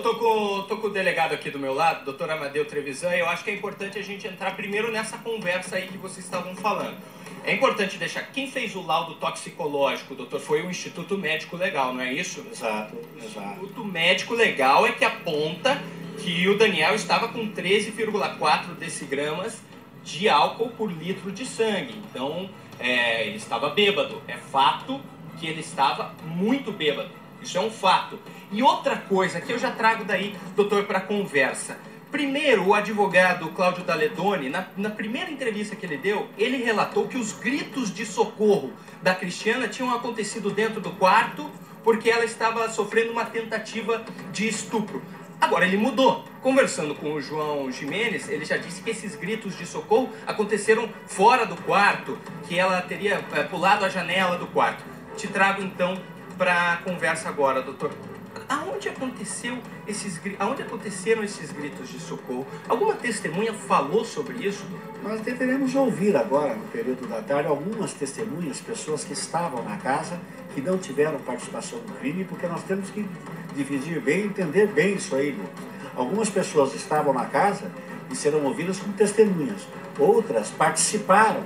tô com o delegado aqui do meu lado, doutor Amadeu Trevisan, e eu acho que é importante a gente entrar primeiro nessa conversa aí que vocês estavam falando. É importante deixar, quem fez o laudo toxicológico, doutor, foi o Instituto Médico Legal, não é isso? Exato. O Instituto Médico Legal é que aponta que o Daniel estava com 13,4 decigramas de álcool por litro de sangue. Então, ele estava bêbado. É fato que ele estava muito bêbado. Isso é um fato. E outra coisa que eu já trago daí, doutor, para a conversa. Primeiro, o advogado Cláudio Daledoni, na primeira entrevista que ele deu, ele relatou que os gritos de socorro da Cristiana tinham acontecido dentro do quarto porque ela estava sofrendo uma tentativa de estupro. Agora ele mudou. Conversando com o João Gimenez, ele já disse que esses gritos de socorro aconteceram fora do quarto, que ela teria pulado a janela do quarto. Te trago então para a conversa agora, doutor. Aonde aconteceram esses gritos de socorro? Alguma testemunha falou sobre isso? Nós deveremos ouvir agora, no período da tarde, algumas testemunhas, pessoas que estavam na casa, que não tiveram participação no crime, porque nós temos que dividir bem, entender bem isso aí, Lucas. Algumas pessoas estavam na casa e serão ouvidas como testemunhas. Outras participaram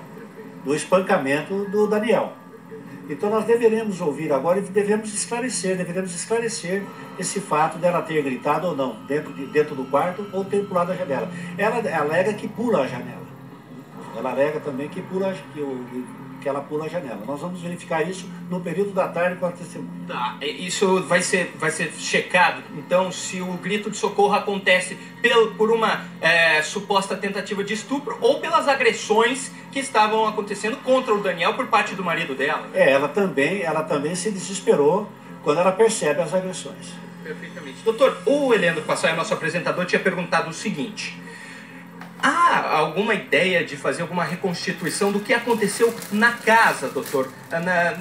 do espancamento do Daniel. Então nós deveremos ouvir agora e deveremos esclarecer esse fato dela ter gritado ou não, dentro do quarto ou ter pulado a janela. Ela alega que pula a janela. Ela alega também que ela pula a janela. Nós vamos verificar isso no período da tarde com a testemunha. Tá, isso vai ser checado. Então, se o grito de socorro acontece por uma suposta tentativa de estupro ou pelas agressões que estavam acontecendo contra o Daniel por parte do marido dela. Ela também se desesperou quando ela percebe as agressões. Perfeitamente. Doutor, o Heleno Passaia, nosso apresentador, tinha perguntado o seguinte: há alguma ideia de fazer alguma reconstituição do que aconteceu na casa, doutor?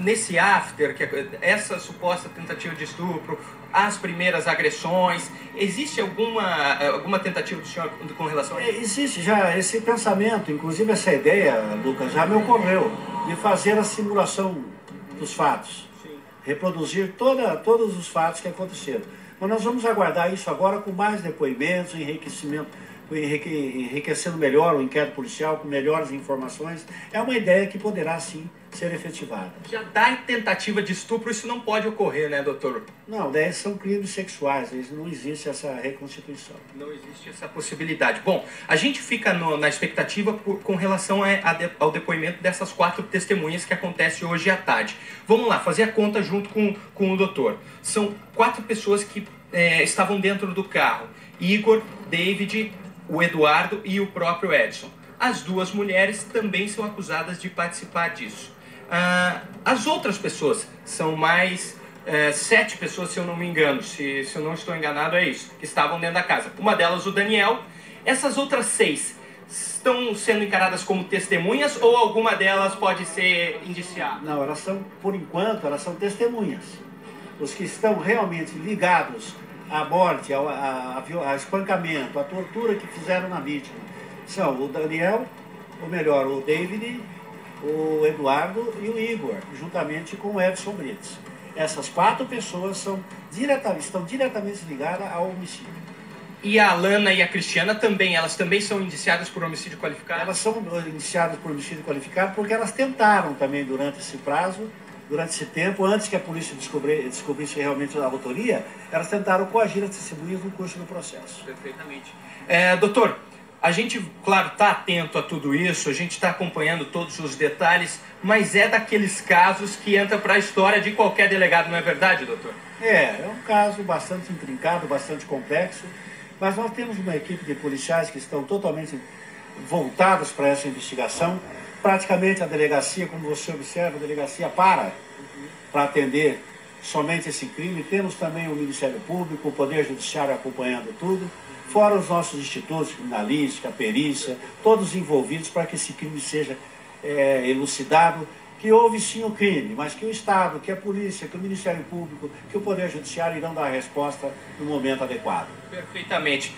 Nesse after, essa suposta tentativa de estupro, as primeiras agressões, existe alguma tentativa do senhor com relação a isso? Existe já esse pensamento, inclusive essa ideia, Lucas, já me ocorreu, de fazer a simulação dos fatos. Sim. Reproduzir todos os fatos que aconteceram. Mas nós vamos aguardar isso agora com mais depoimentos, enriquecendo melhor o inquérito policial, com melhores informações. É uma ideia que poderá, sim, ser efetivada. Já da tentativa de estupro, isso não pode ocorrer, né, doutor? Não, daí são crimes sexuais, não existe essa reconstituição. Não existe essa possibilidade. Bom, a gente fica na expectativa com relação ao depoimento dessas 4 testemunhas que acontece hoje à tarde. Vamos lá, fazer a conta junto com o doutor. São 4 pessoas que estavam dentro do carro. Igor, David, o Eduardo e o próprio Edson. As 2 mulheres também são acusadas de participar disso. As outras pessoas são mais 7 pessoas, se eu não me engano, se eu não estou enganado, é isso, que estavam dentro da casa. Uma delas, o Daniel. Essas outras 6 estão sendo encaradas como testemunhas ou alguma delas pode ser indiciada? Não, por enquanto, elas são testemunhas. Os que estão realmente ligados à morte, ao espancamento, à tortura que fizeram na vítima, são o Daniel, ou melhor, o David, o Eduardo e o Igor, juntamente com o Edson Brits. Essas 4 pessoas estão diretamente ligadas ao homicídio. E a Alana e a Cristiana também, elas também são indiciadas por homicídio qualificado? Elas são indiciadas por homicídio qualificado porque elas tentaram também durante esse prazo, durante esse tempo, antes que a polícia descobrisse realmente a autoria, elas tentaram coagir as testemunhas no curso do processo. Perfeitamente. Doutor, a gente, claro, está atento a tudo isso, a gente está acompanhando todos os detalhes, mas é daqueles casos que entra para a história de qualquer delegado, não é verdade, doutor? É um caso bastante intrincado, bastante complexo, mas nós temos uma equipe de policiais que estão totalmente voltados para essa investigação. Praticamente a delegacia, como você observa, a delegacia para atender somente esse crime. Temos também o Ministério Público, o Poder Judiciário acompanhando tudo, fora os nossos institutos, criminalística, perícia, todos envolvidos para que esse crime seja elucidado, que houve sim o crime, mas que o Estado, que a polícia, que o Ministério Público, que o Poder Judiciário irão dar a resposta no momento adequado. Perfeitamente.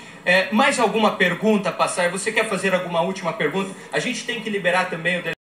Mais alguma pergunta, Passaia? Você quer fazer alguma última pergunta? A gente tem que liberar também o